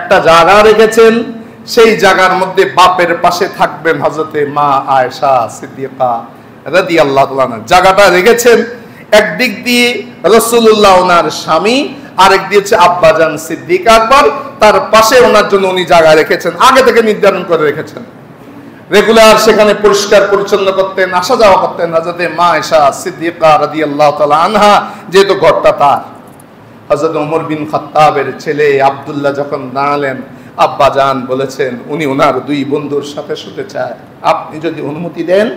একটা জায়গা রেখেছেন, সেই জায়গার মধ্যে বাপের পাশে থাকবেন হযরতে মা আয়েশা সিদ্দিকা রাদিয়াল্লাহু তাআলা। জায়গাটা রেখেছেন একদিক দিয়ে রাসূলুল্লাহ ওনার স্বামী, আরেক দিয়ে হচ্ছে আব্বাজান সিদ্দিক আকবর, তার পাশে ওনার জন্য উনি জায়গা রেখেছেন, আগে থেকে নির্ধারণ করে রেখেছেন। রেগুলার সেখানে পরিষ্কার পরিচ্ছন্ন করতেন, আসা যাওয়া করতেন হযরতে মা আয়েশা সিদ্দিকা রাদিয়াল্লাহু তাআলা আনহা, যেহেতু ঘরটা তার। হযরত ওমর বিন খাত্তাবের ছেলে আব্দুল্লাহ যখন দাঁড়ালেন, আব্বাজান বলেছেন উনি ওনার দুই বন্ধুর সাথে শুতে চায়, আপনি যদি অনুমতি দেন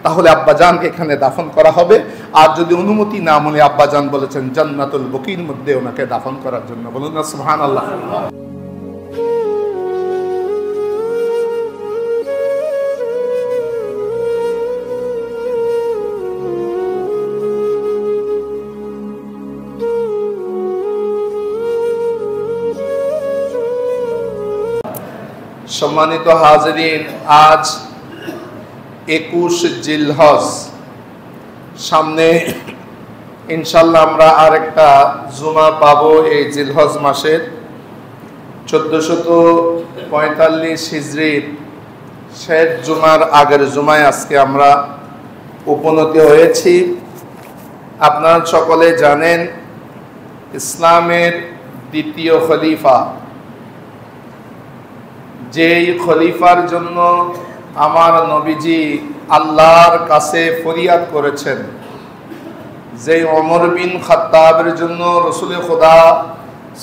তাহলে আব্বাজানকে এখানে দাফন করা হবে, আর যদি অনুমতি না মনে আব্বাজান বলেছেন জান্নাতুল বকির মধ্যে ওনাকে দাফন করার জন্য। বলুন না সুবহানাল্লাহ। সম্মানিত হাজিরিন, আজ 21 জিলহজ, সামনে ইনশাল্লাহ আমরা আরেকটা জুমা পাবো এই জিলহজ মাসের 1445 হিজরির শেষ জুমার আগের জুমায় আজকে আমরা উপনীত হয়েছি। আপনারা সকলে জানেন ইসলামের দ্বিতীয় খলিফা, যেই খলিফার জন্য আমার নবীজি আল্লাহর কাছে ফরিয়াদ করেছেন, যে ওমর বিন খাত্তাবের জন্য রাসূল খোদা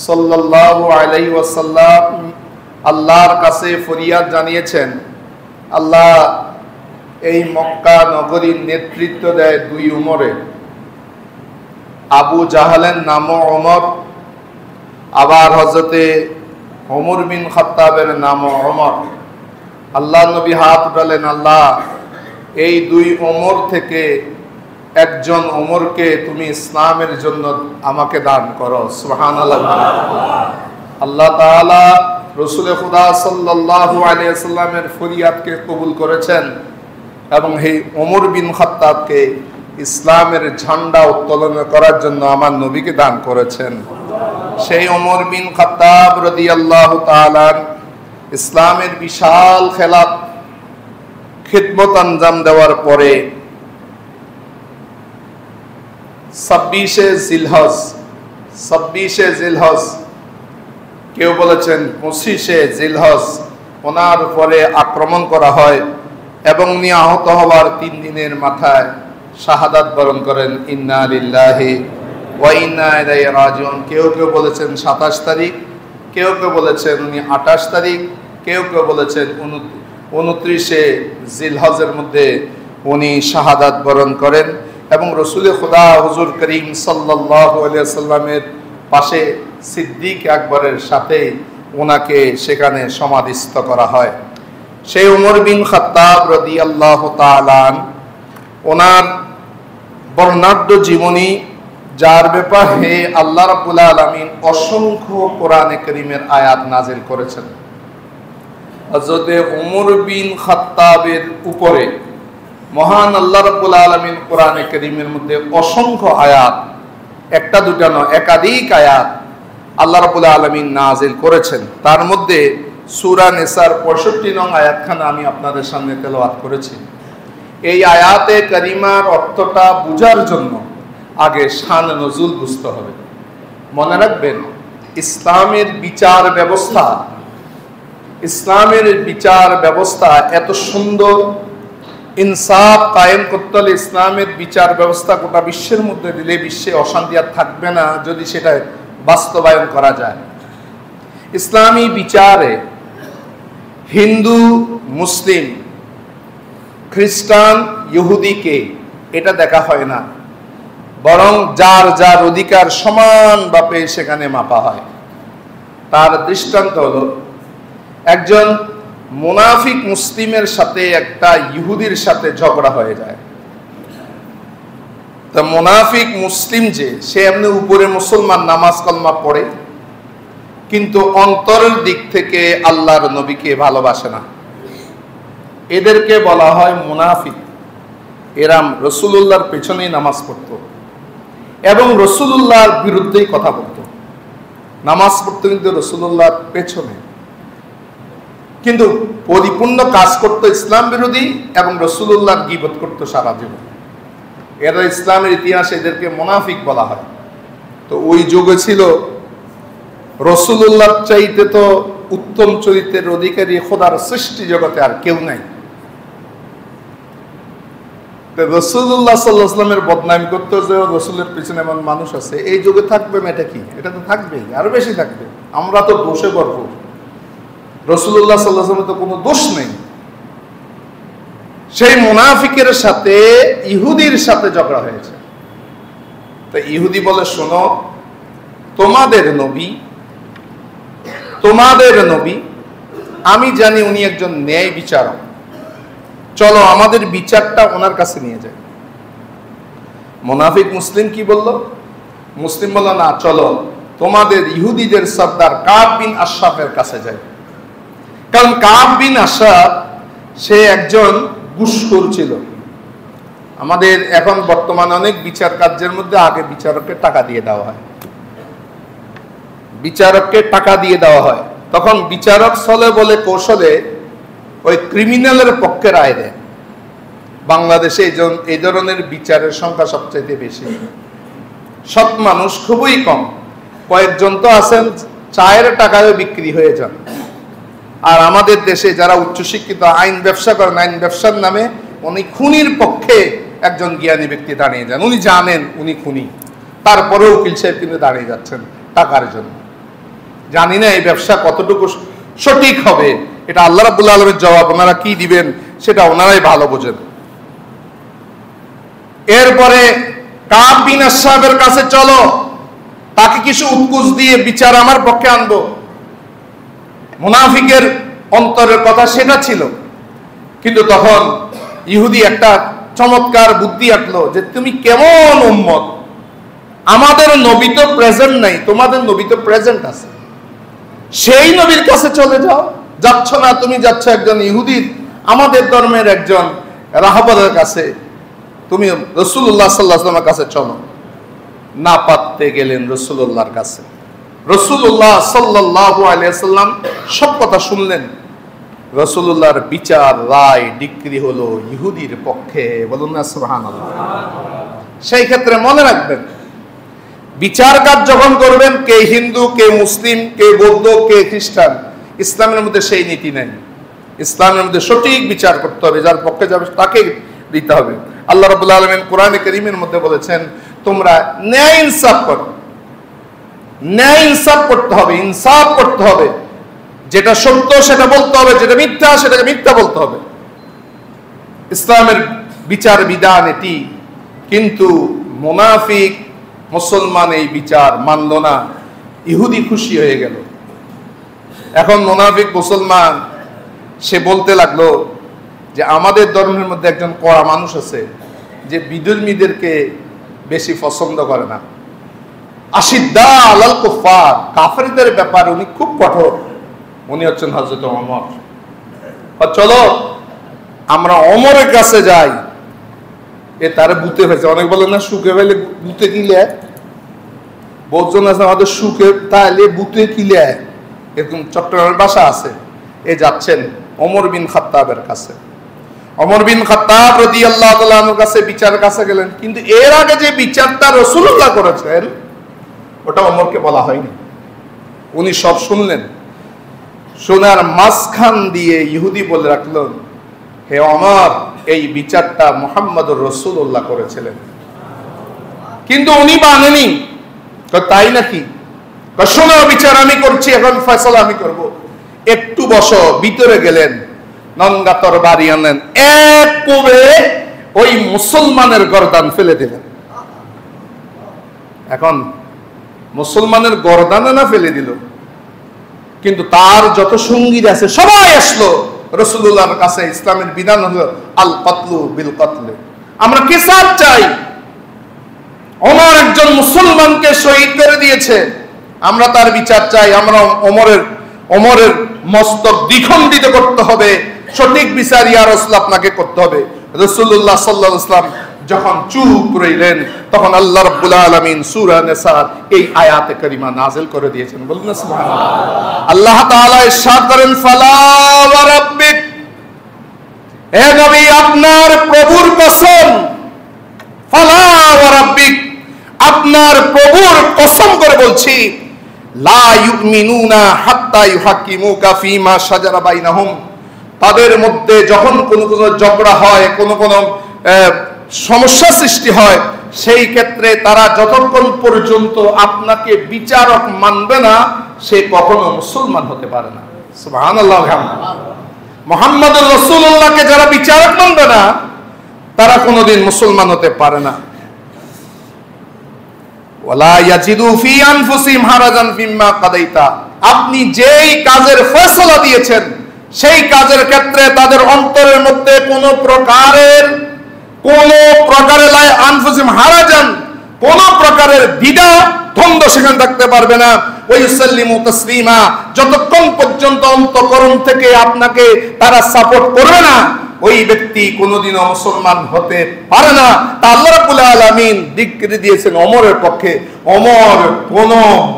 সাল্লাল্লাহু আলাইহি ওয়াসাল্লাম আল্লাহর কাছে ফরিয়াদ জানিয়েছেন, আল্লাহ এই মক্কা নগরীর নেতৃত্ব দেয় দুই ওমরে, আবু জাহালের নামও ওমর, আবার হযরতে ওমর বিন খাত্তাবের নামও ওমর। আল্লাহ নবী হাত উঠালেন, আল্লাহ এই দুই ওমর থেকে একজন ওমরকে তুমি ইসলামের জন্য আমাকে দান করো। সুবহানাল্লাহ। আল্লাহ তাআলা রাসূল খুদা সাল্লাল্লাহু আলাইহি ওয়াসাল্লামের ফরিয়াদকে কবুল করেছেন এবং এই ওমর বিন খাত্তাবকে ইসলামের ঝান্ডা উত্তোলন করার জন্য আমার নবীকে দান করেছেন। সেই ওমর বিন খাত্তাব রাদিয়াল্লাহু তাআলা ইসলামের বিশাল খিদমত আঞ্জাম দেওয়ার পরে 26 জিলহজ, কেউ বলেছেন 25 জিলহজ, ওনার উপরে আক্রমণ করা হয় এবং উনি আহত হওয়ার 3 দিনের মাথায় শাহাদাত বরণ করেন। ইন্না লিল্লাহি ওয়া ইন্না ইলাইহি রাজিউন। কেউ কেউ বলেছেন 27 তারিখ, কেউ কেউ বলেছেন উনি 28 তারিখ, কেউ কেউ বলেছেন 29 জিলহজের মধ্যে উনি শাহাদাত বরণ করেন এবং রাসূল খুদা হুজুর করিম সাল্লাল্লাহু আলাইহি ওয়াসাল্লামের পাশে সিদ্দিক আকবরের সাথে ওনাকে সেখানে সমাধিস্থ করা হয়। সেই ওমর বিন খাত্তাব রাদিয়াল্লাহু তাআলা ওনার বর্ণাঢ্য জীবনী, যার ব্যাপারে আল্লাহ রাব্বুল আলামিন অসংখ্য কোরআনে কারীমের আয়াত নাযিল করেছেন। হযরত ওমর বিন খাত্তাবের উপরে মহান আল্লাহ রাব্বুল আলামিন কোরআনে কারীমের মধ্যে অসংখ্য আয়াত, একটা দুটা নয় একাধিক আয়াত আল্লাহ রাব্বুল আলামিন নাযিল করেছেন। তার মধ্যে সূরা নিসার 65 নং আয়াতখানা আমি আপনাদের সামনে তেলাওয়াত করেছি। এই আয়াতে কারিমার অর্থটা বোঝার জন্য আগে শান নজুল বুঝতে হবে। মনে রাখবেন, ইসলামের বিচার ব্যবস্থা এত সুন্দর, ইনসাফ কায়েম করতে হলে ইসলামের বিচার ব্যবস্থা গোটা বিশ্বের মধ্যে দিলে বিশ্বে অশান্তি আর থাকবে না যদি সেটা বাস্তবায়ন করা যায়। ইসলামী বিচারে হিন্দু, মুসলিম, খ্রিস্টান, ইহুদিকে এটা দেখা হয় না, বরং যার যার অধিকার সমানভাবে সেখানে মাপা হয়। তার দৃষ্টান্ত হলো, একজন মুনাফিক মুসলিমের সাথে একটা ইহুদির সাথে ঝগড়া হয়ে যায়। তা মুনাফিক মুসলিম যে সে এমনি উপরে মুসলমান, নামাজ কালমা পড়ে, কিন্তু অন্তরের দিক থেকে আল্লাহর নবীকে ভালোবাসে না, এদেরকে বলা হয় মুনাফিক। এরা রাসূলুল্লাহর পেছনেই নামাজ পড়তো এবং রাসূলুল্লাহর বিরুদ্ধেই কথা বলতো। নামাজ পড়তো কিন্তু রাসূলুল্লাহর পেছনে, কিন্তু পরিপূর্ণ কাজ করতো ইসলাম বিরোধী এবং রাসূলুল্লাহর গীবত করতো সারা জীবন। এরা ইসলামের ইতিহাসে এদেরকে মুনাফিক বলা হয়। তো ওই যুগে ছিল রাসূলুল্লাহর চাইতে তো উত্তম চরিত্রের অধিকারী খোদার সৃষ্টি জগতে আর কেউ নাই। রাসূলুল্লাহ সাল্লাল্লাহু আলাইহি ওয়াসাল্লামের বদনামি করতে যে রাসূলের পিছনে এমন মানুষ আছে, এই যুগে থাকবে না এটা কি? এটা তো থাকবেই, আরো বেশি থাকবে। আমরা তো দোষে ভরপুর, রাসূলুল্লাহ সাল্লাল্লাহু আলাইহি ওয়াসাল্লামের তো কোনো দোষ নেই। সেই মুনাফিকের সাথে ইহুদির সাথে ঝগড়া হয়েছে। তো ইহুদি বলে, শোনো, তোমাদের নবী আমি জানি উনি একজন ন্যায় বিচারক, চলো আমাদের বিচারটা ওনার কাছে নিয়ে যাই। মুনাফিক মুসলিম কি বলল? মুসলিম বলল, না, চলো তোমাদের ইহুদিদের সর্দার কাব বিন আশরাফের কাছে যাই। কারণ কাব বিন আশরাফ সে একজন ঘুষখোর ছিল। আমাদের এখন বর্তমানে অনেক বিচার কার্যের মধ্যে আগে বিচারককে টাকা দিয়ে দেওয়া হয়, তখন বিচারক ছলে বলে কৌশলে ওই ক্রিমিনালের পক্ষে রায় দেয়। বাংলাদেশে এই ধরনের বিচারের সংখ্যা সবচেয়ে বেশি। সৎ মানুষ খুবই কম, কয়েকজন তো আছেন চায়ের টাকায় বিক্রি হয়ে যান। আর আমাদের দেশে যারা উচ্চশিক্ষিত আইন ব্যবসা করেন, আইন ব্যবসার নামে উনি খুনির পক্ষে একজন জ্ঞানী ব্যক্তি দাঁড়িয়ে যান। উনি জানেন উনি খুনি, তারপরেও উকিল সাহেব কিন্তু দাঁড়িয়ে যাচ্ছেন টাকার জন্য। জানি না এই ব্যবসা কতটুকু সঠিক হবে, এটা আল্লাহ রাব্বুল আলামিনের জবাব, ওনারা কি দিবেন সেটা ওনারাই ভালো বোঝেন। এরপরে কাব বিন আশরাফের কাছে চলো, তাকে কিছু উৎকুচ দিয়ে বিচার আমার পক্ষে আনবো। মুনাফিকের অন্তরের কথা সেটা ছিল। কিন্তু তখন ইহুদি একটা চমৎকার বুদ্ধি আঁকলো যে তুমি কেমন উম্মত, আমাদের নবী তো প্রেজেন্ট নাই, তোমাদের নবী তো প্রেজেন্ট আছে, সেই নবীর কাছে চলে যাও। যাচ্ছ না, তুমি যাচ্ছ একজন ইহুদির, আমাদের ধর্মের একজন রাহবরের কাছে, তুমি রাসূলুল্লাহ সাল্লাল্লাহু আলাইহি ওয়াসাল্লামের কাছে চলো। না পারতে গেলেন রাসূলুল্লাহর কাছে। রাসূলুল্লাহ সাল্লাল্লাহু আলাইহি ওয়াসাল্লাম সব কথা শুনলেন। রাসূলুল্লাহর বিচার, রায়, ডিক্রি হলো ইহুদির পক্ষে। বলুন না সুবহানাল্লাহ। সেই ক্ষেত্রে মনে রাখবেন, বিচার কাজ যখন করবেন, কে হিন্দু, কে মুসলিম, কে বৌদ্ধ, কে খ্রিস্টান, ইসলামের মধ্যে সেই নীতি নেই। ইসলামের মধ্যে সঠিক বিচার করতে হবে, যার পক্ষে যাবে তাকে দিতে হবে। আল্লাহ রাব্বুল আলামিন কোরআনে কারীমের মধ্যে বলেছেন, তোমরা ন্যায় ইনসাফ করো। ন্যায় ইনসাফ করতে হবে, ইনসাফ করতে হবে। যেটা সত্য সেটা বলতে হবে, যেটা মিথ্যা সেটাকে মিথ্যা বলতে হবে। ইসলামের বিচার বিধান এটি। কিন্তু মুনাফিক মুসলমান এই বিচার মানল না, ইহুদি খুশি হয়ে গেল। এখন মুনাফিক মুসলমান সে বলতে লাগলো যে আমাদের ধর্মের মধ্যে একজন কড়া মানুষ আছে যে বিধর্মীদেরকে বেশি পছন্দ করে না। আশিদ্দা আলাল কুফার, কাফেরদের ব্যাপারে উনি খুব কঠোর। উনি হচ্ছেন হযরত ওমর। চলো আমরা ওমরের কাছে যাই। এ তারে বুতে ফেলছে। অনেক বলে না সুখে ফেলে বুতে কিলে, বহুজন আছে আমাদের সুখে তাহলে বুতে কিলে, এরকম চট্টগ্রামের বাসা আছে। এ যাচ্ছেন ওমর বিন খাত্তাবের কাছে। ওমর বিন খাত্তাব রাদিয়াল্লাহু তাআলা আনহুর কাছে বিচারের কাছে গেলেন। কিন্তু এর আগে যে বিচারটা রাসূলুল্লাহ করেছেন ওটা ওমরকে বলা হয়নি। উনি সব শুনলেন। শোনার মাঝখান দিয়ে ইহুদি বলে রাখলো, হে ওমর, এই বিচারটা মুহাম্মদুর রাসূলুল্লাহ করেছিলেন, কিন্তু উনি মানেনি। তাই নাকি? শোনো, বিচার আমি করছি, এখন ফয়সালা আমি করব। একটু বসো। ভিতরে গেলেন, নঙ্গা তরবারি আনলেন, এক কোবে ওই মুসলমানের গর্দান ফেলে দিলেন। এখন মুসলমানের গর্দানে না ফেলে দিল, কিন্তু তার যত সঙ্গী আছে সবাই আসলো রাসূলুল্লাহর কাছে। ইসলামের বিধান হলো আল কতলু বিল কতলে, আমরা কিসাস চাই। ওমর একজন মুসলমানকে শহীদ করে দিয়েছে, আমরা তার বিচার চাই। আমরা ওমরের মস্তক দ্বিখণ্ডিত করতে হবে, সঠিক বিচার ইয়া রাসূল আপনাকে করতে হবে। রাসূলুল্লাহ সাল্লাল্লাহু আলাইহি ওয়াসাল্লাম যখন চুপ রইলেন তখন আল্লাহ রাব্বুল আলামিন সূরা নিসার এই আয়াতে কারিমা নাযিল করে দিয়েছেন। বলুন না সুবহানাল্লাহ। আল্লাহ তাআলা ইরশাদ করেন, ফালা ওয়া রাব্বিক, হে নবী আপনার প্রভুর কসম, ফালা ওয়া রাব্বিক, আপনার প্রভুর কসম করে বলছি, লা ইউমিনুনা হাত্তা ইউহাক্কিমুকা ফীমা শাজারা বাইনাহুম, তাদের মধ্যে যখন কোনো ঝগড়া হয়, কোনো সমস্যা সৃষ্টি হয়, সেই ক্ষেত্রে তারা যতক্ষণ পর্যন্ত আপনাকে বিচারক মানবে না, সে কখনো মুসলমান হতে পারে না। সুবহানাল্লাহ। মুহাম্মদুর রাসূলুল্লাহকে যারা বিচারক মানবে না, তারা কোনোদিন মুসলমান হতে পারে না। ওয়ালা ইয়াজিদু ফি আনফুসিহিম হারাজান ফিম্মা কাদাইতা, আপনি যেই কাজের ফয়সালা দিয়েছেন সেই কাজের ক্ষেত্রে তাদের অন্তরের মধ্যে কোনো প্রকারের লাই আনফুসিহিম হারাজান, কোন প্রকারের দ্বিধা দ্বন্দ্ব সেখানে থাকতে পারবে না। ওয়া ইউসাল্লিমু তাসলিমা, যতক্ষণ পর্যন্ত অন্তঃকরণ থেকে আপনাকে তারা সাপোর্ট করবে না, ওই ব্যক্তি কোনোদিনও মুসলমান হতে পারে না। তা আল্লাহ রাব্বুল আলামিন ডিক্রি দিয়েছেন ওমরের পক্ষে। ওমর কোন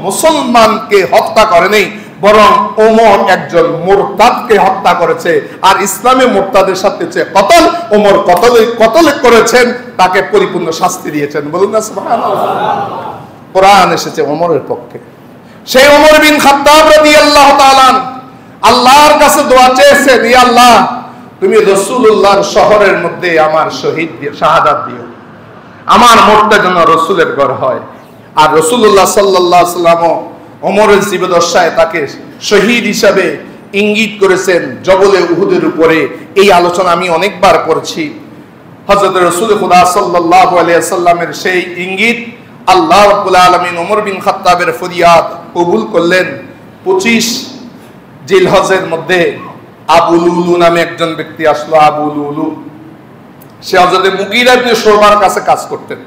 মুসলমানকে হত্যা করেনি, বরং ওমর একজন মুরতাদকে হত্যা করেছে। আর ইসলামে মুরতাদের সাথে কতল, ওমর কতল করেছেন, তাকে পরিপূর্ণ শাস্তি দিয়েছেন। বলুন না সুবহানাল্লাহ। কোরআন এসেছে ওমরের পক্ষে। সেই ওমর বিন খাত্তাব রাদিয়াল্লাহু তাআলা আল্লাহর কাছে দোয়া চেয়েছেন, ইয়া আল্লাহ, তুমি রাসূলুল্লাহর শহরের মধ্যে আমার শহীদ শাহাদাত দিও, আমার মরতে যেন রাসূলের ঘর হয়। আর রাসূলুল্লাহ সাল্লাল্লাহু আলাইহি ওয়াসাল্লাম ওমরের জীবদ্দশায় তাকে শহীদ হিসাবে ইঙ্গিত করেছেন জবলে উহুদের উপরে। এই আলোচনা আমি অনেকবার করেছি। হযরত রাসূল খুদা সাল্লাল্লাহু আলাইহি ওয়াসাল্লামের সেই ইঙ্গিত আল্লাহ রাব্বুল আলামিন ওমর বিন খাত্তাবের ফরিয়াদ কবুল করলেন। 25 জিলহজের মধ্যে আবু লুলু নামে একজন ব্যক্তি আসলো। আবু লুলু, সে হযরত মুগীরা ইবনে শুরবার কাছে কাজ করতেন।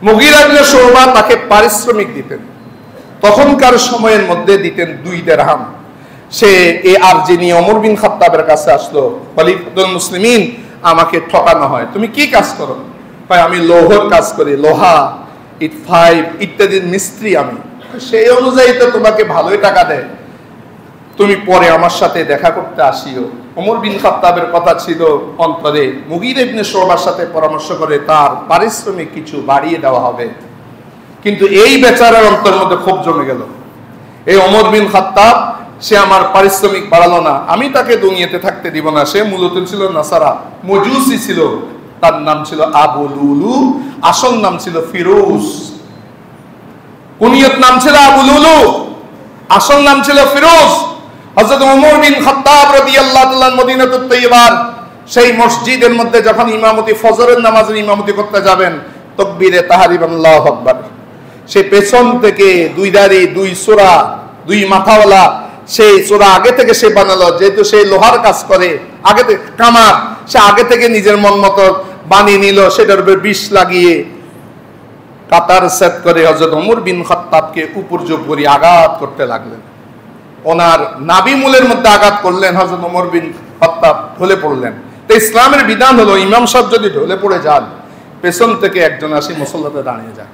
মুগীরা ইবনে শুরবা তাকে পারিশ্রমিক দিতেন, তখনকার সময়ের মধ্যে দিতেন 2 দিরহাম। সে আর যিনি ওমর বিন খাত্তাবের কাছে আসলো, খলিফাতুল মুসলিমিন, আমাকে ঠকানো হয়, তুমি কি কাজ করো? ভাই আমি লৌহর কাজ করি, লোহা, ইট ফাইভ ইত্যাদির মিস্ত্রি আমি। সেই অনুযায়ী তো তোমাকে ভালোই টাকা দেয়, তুমি পরে আমার সাথে দেখা করতে আসিও। ওমর বিন খাত্তাবের কথা ছিল অন্তরে, মুগীরা ইবনে শুরবার সাথে পরামর্শ করে তার পারিশ্রমিক কিছু বাড়িয়ে দেওয়া হবে। কিন্তু এই বেচারার অন্তরের মধ্যে ক্ষোভ জমে গেল। এই ওমর বিন খাত্তাব, সে আমার পারিশ্রমিক বাড়ালো না, আমি তাকে দুনিয়াতে থাকতে দিব না। সে মূলত ছিল নাসারা, মজুসি ছিল। তার নাম ছিল আবু লুলু, আসল নাম ছিল ফিরোজ। কুনিয়ত নাম ছিল আবু লুলু, আসল নাম ছিল ফিরোজ। হযরত ওমর বিন খাত্তাব রাদিয়াল্লাহু তাআলা মদিনাতুত তাইয়্যিবার সেই মসজিদের মধ্যে যখন ইমামতি, ফজরের নামাজের ইমামতি করতে যাবেন, তাকবীরে তাহরিম আল্লাহু আকবার, সে পেছন থেকে 2 দাড়ি, 2 সূরা, 2 মাথাওয়ালা সেই সূরা আগে থেকে সে বানালো। যেহেতু সে লোহার কাজ করে, আগে থেকে কামার, সে আগে থেকে নিজের মন মতো বানিয়ে নিল। সেটার উপর বিষ লাগিয়ে কাতার সেট করে হযরত ওমর বিন খাত্তাবকে উপর্যুপরি আঘাত করতে লাগলেন। ওনার নাভি মূলের মধ্যে আঘাত করলেন। হযরত ওমর বিন খাত্তাব ঢলে পড়লেন। তো ইসলামের বিধান হলো, ইমাম সাহেব যদি ঢলে পড়ে যান, পেছন থেকে একজন আসি মুসল্লাতে দাঁড়িয়ে যায়।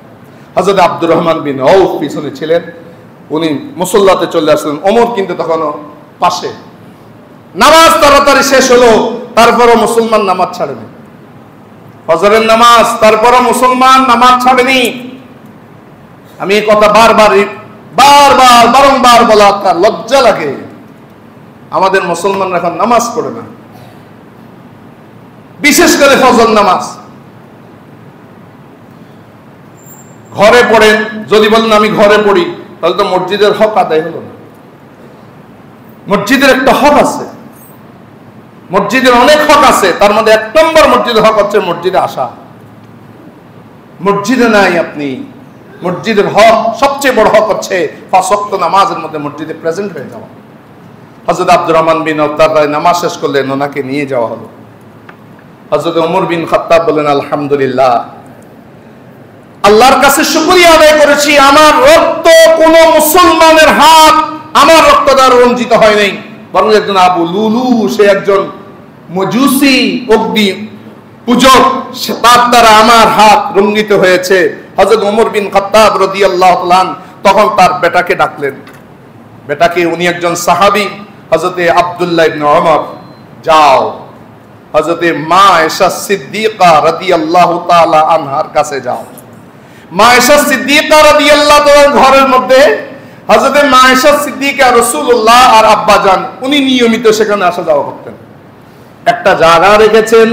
হযরত আব্দুর রহমান বিন আউফ পিছনে ছিলেন, উনি মুসল্লাতে চলে আসলেন। ওমর কিন্তু তখনও পাশে। নামাজ তাড়াতাড়ি শেষ হলো, তারপরও মুসলমান নামাজ ছাড়েনি। ফজরের নামাজ, তারপরও মুসলমান নামাজ ছাড়েনি। আমি এই কথা বারংবার বলা, তার লজ্জা লাগে। আমাদের মুসলমানরা এখন নামাজ পড়ে না, বিশেষ করে ফজর নামাজ। ঘরে পড়েন, যদি বলেন আমি ঘরে পড়ি, তাহলে তো মসজিদের হক আদায় হলো না। মসজিদের একটা হক আছে, মসজিদের অনেক হক আছে, তার মধ্যে 1 নম্বর মসজিদের হক হচ্ছে মসজিদে আসা। মসজিদে নাই আপনি, মসজিদের হক, সবচেয়ে বড় হক হচ্ছে 5 ওয়াক্ত নামাজের মধ্যে মসজিদে প্রেজেন্ট হয়ে যাওয়া। হযরত আব্দুর রহমান বিন আউফ নামাজ শেষ করলেন, ওনাকে নিয়ে যাওয়া হলো। হযরত ওমর বিন খাত্তাব বলেন, আলহামদুলিল্লাহ, আল্লাহর কাছে শুকরিয়া আদায় করেছি, আমার রক্ত কোন মুসলমানের হাত আমার রক্ত দ্বারা রঞ্জিত হয় নাই, বরং একজন আবু লুলু, সে একজন মজুসি, অগ্নি পূজক, তার দ্বারা আমার হাত রঙ্গিত হয়েছে। হযরত ওমর বিন খাত্তাব রাদিয়াল্লাহু তাআলা তখন তার বেটাকে ডাকলেন। বেটাকে, উনি একজন সাহাবী, হযরতে আব্দুল্লাহ ইবনে ওমর, যাও হযরতে মা আয়েশা সিদ্দিকা রাদিয়াল্লাহু তাআলা আনহার কাছে যাও। মা আয়েশা সিদ্দিকা রাদিয়াল্লাহু তাআলার ঘরের মধ্যে হযরতে মা আয়েশা সিদ্দিকা, রাসূলুল্লাহ আর আব্বাজান উনি নিয়মিত সেখানে আসা যাওয়া করতেন। একটা জায়গা রেখেছেন,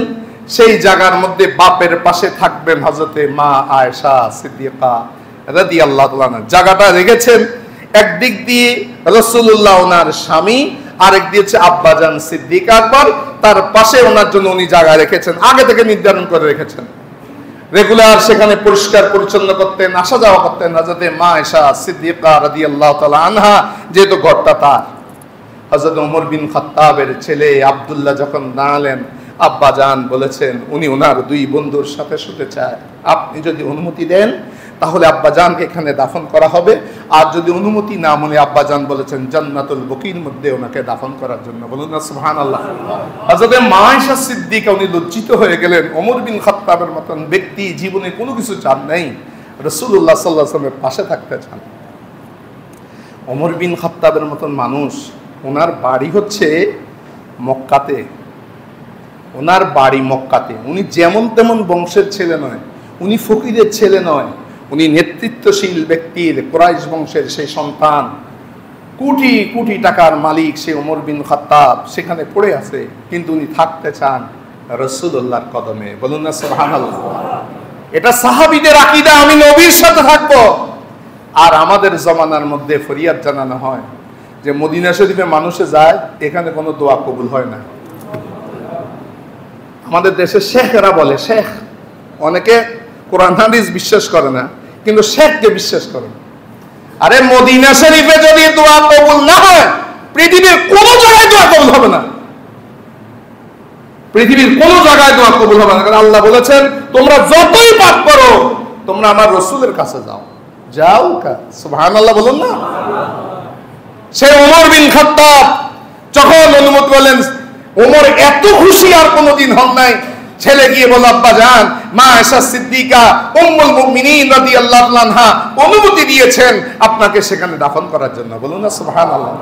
সেই জায়গার মধ্যে বাপের পাশে থাকবেন হযরতে মা আয়েশা সিদ্দিকা রাদিয়াল্লাহু তাআলা। জায়গাটা রেখেছেন একদিক দিয়ে রাসূলুল্লাহ ওনার স্বামী, আরেক দিয়ে হচ্ছে আব্বাজান সিদ্দিক আকবর, তার পাশে ওনার জন্য উনি জায়গা রেখেছেন, আগে থেকে নির্ধারণ করে রেখেছেন। রেগুলার সেখানে পরিষ্কার পরিচ্ছন্ন করতেন, আসা যাওয়া করতেন হযরতে মা আয়েশা সিদ্দিকা রাদিয়াল্লাহু তাআলা আনহা, যেহেতু ঘরটা তার। হযরত ওমর বিন খাত্তাবের ছেলে আব্দুল্লাহ যখন দাঁড়ালেন, আব্বাজান বলেছেন উনি ওনার দুই বন্ধুর সাথে শুতে চায়, আপনি যদি অনুমতি দেন তাহলে আব্বাজানকে এখানে দাফন করা হবে, আর যদি অনুমতি না মনে আব্বাজান বলেছেন জান্নাতুল বকির মধ্যে ওনাকে দাফন করার জন্য। বলুন না সুবহানাল্লাহ। হযরত মা আয়েশা সিদ্দিকা উনি লজ্জিত হয়ে গেলেন। ওমর বিন খাত্তাবের মতন ব্যক্তি জীবনে কোনো কিছু চান নাই, রাসূলুল্লাহ সাল্লাল্লাহু আলাইহি ওয়াসাল্লামের পাশে থাকতে চান। ওমর বিন খাত্তাবের মতন মানুষ, ওনার বাড়ি হচ্ছে মক্কাতে, ওনার বাড়ি মক্কাতে। উনি যেমন তেমন বংশের ছেলে নয়, উনি ফকিরের ছেলে নয়, উনি নেতৃত্বশীল ব্যক্তির কুরাইশ বংশের সেই সন্তান, কোটি কোটি টাকার মালিক সেই ওমর বিন খাত্তাব সেখানে পড়ে আছে, কিন্তু উনি থাকতে চান রাসূলুল্লাহর কদমে। বলুন না সুবহানাল্লাহ। এটা সাহাবীদের আকীদা, আমি নবীর সাথে থাকব। আর আমাদের জমানার মধ্যে ফরিয়াদ জানানো হয় যে মদিনা শরীফে মানুষে যায়, এখানে কোনো দোয়া কবুল হয় না। আমাদের দেশে শেখরা বলে, শেখ, অনেকে কোরআন হাদিস বিশ্বাস করে না, কিন্তু শেখকে বিশ্বাস করে। আরে মদিনা শরীফে যদি দোয়া কবুল না হয়, পৃথিবীর কোন জায়গায় দোয়া কবুল হবে না। পৃথিবীর কোন জায়গায় দোয়া কবুল হবে না, কারণ আল্লাহ বলেছেন তোমরা যতই পাপ করো তোমরা আমার রাসূলের কাছে যাও। যাও কা সুবহানাল্লাহ বলুন না। সে ওমর বিন খাত্তাব যখন অনুমতি বলেন, ওমর এত খুশি আর কোনোদিন হন নাই। ছেলে গিয়ে বলল, আব্বা জান, মা আয়েশা সিদ্দিকা উম্মুল মুমিনিন রাদিয়াল্লাহু আনহা অনুমতি দিয়েছেন আপনাকে সেখানে দাফন করার জন্য। বলুন না সুবহানাল্লাহ।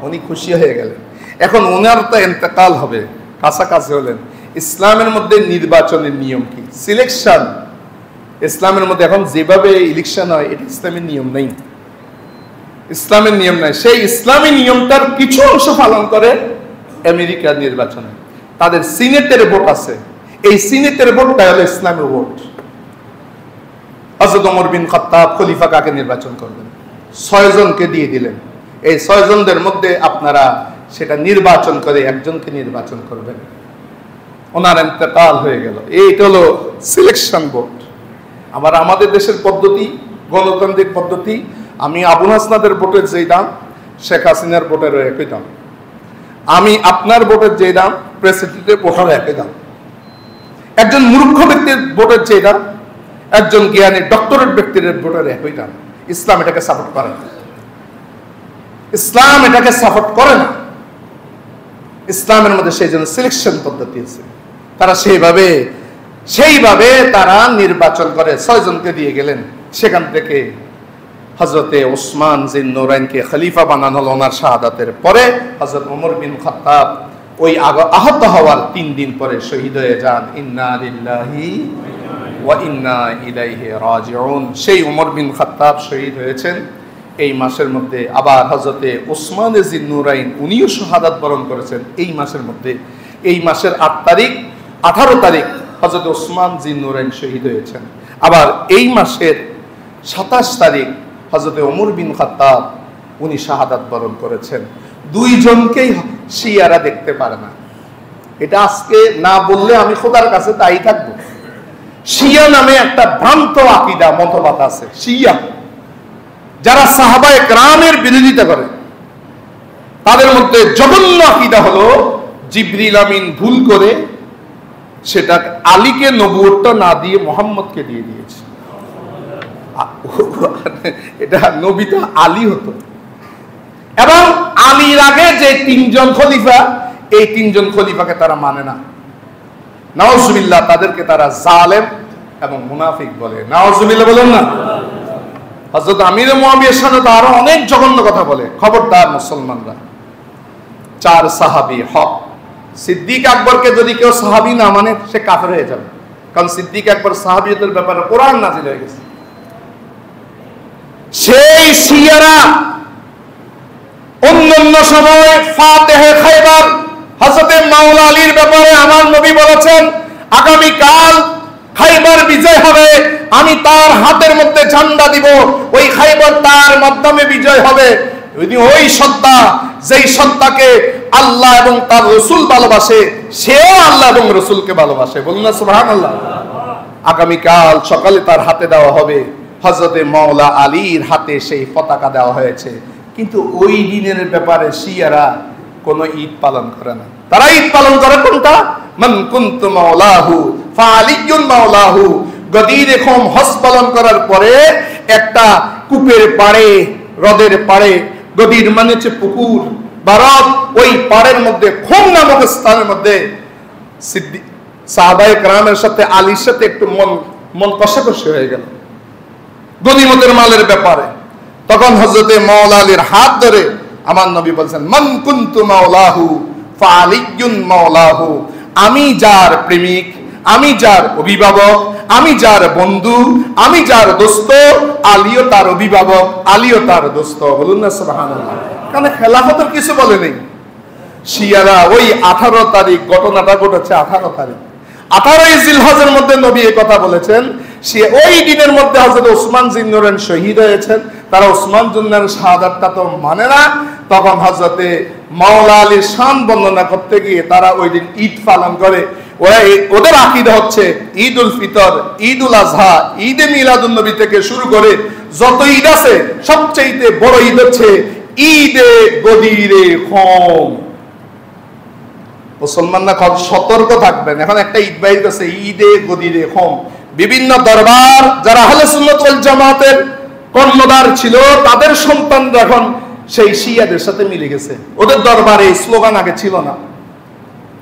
উনি খুশি হয়ে গেলেন। এখন ওনার তো ইন্তেকাল হবে, কাছাকাছি হলেন। ইসলামের মধ্যে নির্বাচনের নিয়ম কি? সিলেকশন। ইসলামের মধ্যে এখন যেভাবে ইলেকশন হয়, এটা ইসলামের নিয়ম নেই। ইসলামের নিয়ম নাই। সেই ইসলামী নিয়মটার কিছু অংশ পালন করে আমেরিকার নির্বাচনে। তাদের সিনেটের ভোট আছে, এই সিনেটের ভোটটা হলো ইসলামের ভোট। হযরত ওমর বিন খাত্তাব খলিফা কাকে নির্বাচন করবেন? 6 জনকে দিয়ে দিলেন। এই 6 জনদের মধ্যে আপনারা সেটা নির্বাচন করে একজনকে নির্বাচন করবেন। ওনার ইন্তেকাল হয়ে গেল। এইটা হলো সিলেকশন ভোট। আবার আমাদের দেশের পদ্ধতি, গণতান্ত্রিক পদ্ধতি, আমি আবু হাসনাদের ভোটের যেই দাম, শেখ হাসিনার ভোটের একই দাম। আমি আপনার ভোটের যে দাম, প্রেসিডেন্টের ভোটের একই দাম। একজন মূর্খ ব্যক্তির ভোটের যে দাম, একজন জ্ঞানী ডক্টরেট ব্যক্তির ভোটের একই দাম। ইসলাম এটাকে সাপোর্ট করে না। ইসলাম এটাকে সাপোর্ট করে না। ইসলামের মধ্যে সেই জন্য সিলেকশন পদ্ধতি আছে। তারা সেইভাবে তারা নির্বাচন করে। 6 জনকে দিয়ে গেলেন। সেখান থেকে হযরতে ওসমান জিন নূরাইনকে খলিফা বানানো হলো। ওনার শাহাদাতের পরে হযরত ওমর বিন খাত্তাব ওই আহত হওয়ার 3 দিন পরে শহীদ হয়ে যান। ইন্না লিল্লাহি ওয়া ইন্না ইলাইহি রাজিউন। সেই ওমর বিন খাত্তাব শহীদ হয়েছেন এই মাসের মধ্যে। আবার হযরতে ওসমান জিন নূরাইন উনিও শাহাদাত বরণ করেছেন এই মাসের মধ্যে। এই মাসের 8 তারিখ 18 তারিখ হযরত ওসমান জিন নূরাইন শহীদ হয়েছেন। আবার এই মাসের 27 তারিখ হযরতে ওমর বিন খাত্তাব উনি শাহাদাত বরণ করেছেন। 2 জনকেই শিয়ারা দেখতে পারে না। এটা আজকে না বললে আমি খোদার কাছে তাই থাকবো। শিয়া নামে একটা ভ্রান্ত আকীদা মতবাদ আছে। শিয়া যারা সাহাবায়ে কেরামের বিরোধিতা করে, তাদের মধ্যে জঘন্য আকীদা হলো জিবরিল আমিন ভুল করে সেটা আলীকে নবুয়তটা না দিয়ে মুহাম্মদকে দিয়ে দিয়েছে। এটা নবীটা আলী হতো। এবং আলীর আগে যে 3 জন খলিফা, এই 3 জন খলিফাকে তারা মানে না। নাউজুবিল্লাহ, তাদেরকে তারা জালেম এবং মুনাফিক বলে। নাউজুবিল্লাহ বলেন না। হযরত আমির মুআবিয়ার সাথে তো আরো অনেক জঘন্য কথা বলে। খবরদার মুসলমানরা, 4 সাহাবী হক। সিদ্দিক আকবরকে যদি কেউ সাহাবী না মানে সে কাফের হয়ে যাবে, কারণ সিদ্দিক আকবর সাহাবিয়তের ব্যাপারে কোরআন নাযিল হয়ে গেছে। সেই শিয়ারা অন্যান্য সময় ফাতেহে খায়বার হযরত মাওলা আলীর ব্যাপারে আমার নবী বলেছেন, আগামী কাল খায়বার বিজয় হবে, আমি তার হাতের মধ্যে ঝান্ডা দিব, ওই খায়বার তার মাধ্যমে বিজয় হবে। ওই সত্তা, যেই সত্তাকে আল্লাহ এবং তার রাসূল ভালোবাসে, সেও আল্লাহ এবং রাসূলকে ভালোবাসে। বলুন না সুবহানাল্লাহ। আগামী কাল সকালে তার হাতে দেওয়া হবে, হযরত মাওলা আলীর হাতে সেই পতাকা দেওয়া হয়েছে। কিন্তু ওই দিনের ব্যাপারে শিয়ারা কোনো ঈদ পালন করে না। তারা ঈদ পালন করে কোনটা? মান কুনতু মাওলাহু ফাআলিয়ুন মাওলাহু। গদির খুম হজ পালন করার পরে একটা কূপের পাড়ে, হ্রদের পাড়ে, গদির মানে হচ্ছে পুকুর বা হ্রদ, ওই পাড়ের মধ্যে খুম নামক স্থানের মধ্যে সিদ্দিক সাহাবায়ে কেরামের সাথে আলীর সাথে একটু মন কষাকষি হয়ে গেল গনিমতের মালের ব্যাপারে। তখন হযরতে মাওলা আলীর হাত ধরে আমার নবী বলছেন, মান কুনতু মাওলাহু ফাআলিয়ুন মাওলাহু। আমি যার প্রেমিক, আমি যার অভিভাবক, আমি যার বন্ধু, আমি যার দোস্ত, আলীও তার অভিভাবক, আলীও তার দোস্ত। বলুন না সুবহানাল্লাহ। কারণ খেলাফতের কিছু বলে নেই। শিয়ারা ওই 18 তারিখ, ঘটনাটা ঘটেছে 18 তারিখ, 18 জিলহজের মধ্যে নবী এই কথা বলেছেন। সে ওই দিনের মধ্যে হযরত ওসমান জিন্নুরান শহীদ হয়েছেন। তারা ওসমান জিন্নুরানের শাহাদাতটা তো মানে না। তখন হযরতে মাওলা আলীর শান বর্ণনা করতে গিয়ে তারা ওই দিন ঈদ পালন করে। ওদের আকীদা হচ্ছে ঈদুল ফিতর, ঈদুল আজহা, ঈদে মিলাদুন নবী থেকে শুরু করে যত ঈদ আছে, সবচেয়ে বড় ঈদ হচ্ছে ঈদে গদিরে খুম। মুসলমানরা খুব সতর্ক থাকবেন। এখন একটা ঈদ বাইর করছে, ঈদে গদিরে খুম। বিভিন্ন দরবার, যারা আহলে সুন্নাত ওয়াল জামাতের কর্ণধার ছিল, তাদের সন্তানরা এখন সেই শিয়াদের সাথে মিলে গেছে। ওদের দরবারে এই স্লোগান আগে ছিল না।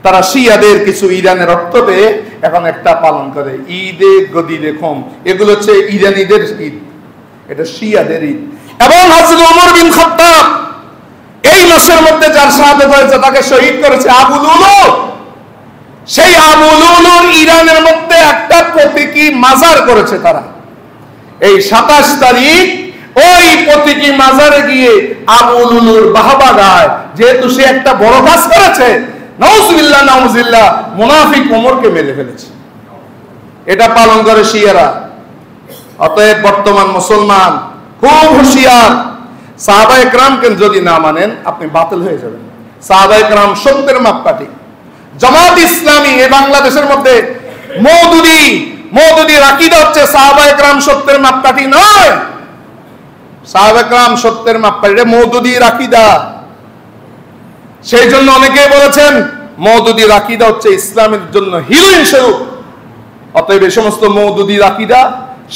তারা শিয়াদের কিছু ইরানের রক্ত পেয়ে এখন একটা পালন করে, ঈদে গদিরে খুম। এগুলো হচ্ছে ইরানীদের ঈদ, এটা শিয়াদের ঈদ। এবং হযরত ওমর বিন খাত্তাব এই মাসের মধ্যে যার শাহাদাত হয়েছে তাকে শহীদ করেছে আবু লুলু। সেই আবু লুলুর ইরানের মধ্যে একটা প্রতীকী মাজার করেছে তারা। এই 27 তারিখ ওই প্রতীকী মাজারে গিয়ে আবু লুলুর বাহবা গায়, যেহেতু সে একটা বড় কাজ করেছে। নাউজুবিল্লাহ নাউজুবিল্লাহ, মুনাফিক ওমরকে মেরে ফেলেছে। এটা পালন করে শিয়ারা। অতএব বর্তমান মুসলমান খুব হুঁশিয়ার। সাহাবায়ে কেরামকে যদি না মানেন আপনি বাতিল হয়ে যাবেন। সাহাবায়ে কেরাম সত্যের মাপকাঠি। জামাত ইসলামী এই বাংলাদেশের মধ্যে মওদুদির আকীদা হচ্ছে সাহাবায়ে কেরাম সত্যের মাপকাঠি নয়। সাহাবায়ে কেরাম সত্যের মাপকাঠি, এটা মওদুদির আকীদা। সেই জন্য অনেকেই বলেছেন মওদুদির আকীদা হচ্ছে ইসলামের জন্য হিরোইন স্বরূপ। অতএব এই সমস্ত মওদুদির আকীদা,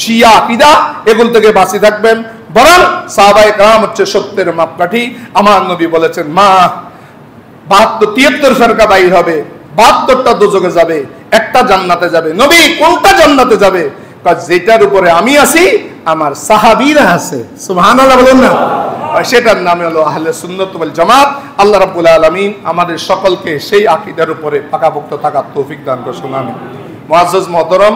শিয়া আকীদা, এগুলো থেকে বাঁচি থাকবেন। বরং সাহাবায়ে কেরাম হচ্ছে সত্যের মাপকাঠি। আমার নবী বলেছেন, মা 73 ফেরকা বাইর হবে, 72টা দোজখে যাবে, একটা জান্নাতে যাবে। নবী কোনটা জান্নাতে যাবে? যেটার উপরে আমি আছি, আমার সাহাবীরা আছে। সুবহানাল্লাহ বলেন না। সেটার নামে হলো আহলে সুন্নাত ওয়াল জামাত। আল্লাহ রাব্বুল আলামিন আমাদের সকলকে সেই আকীদার উপরে পাকাপোক্ত থাকার তৌফিক দান করুন। আমিন। মুআজ্জাজ মুহতারাম,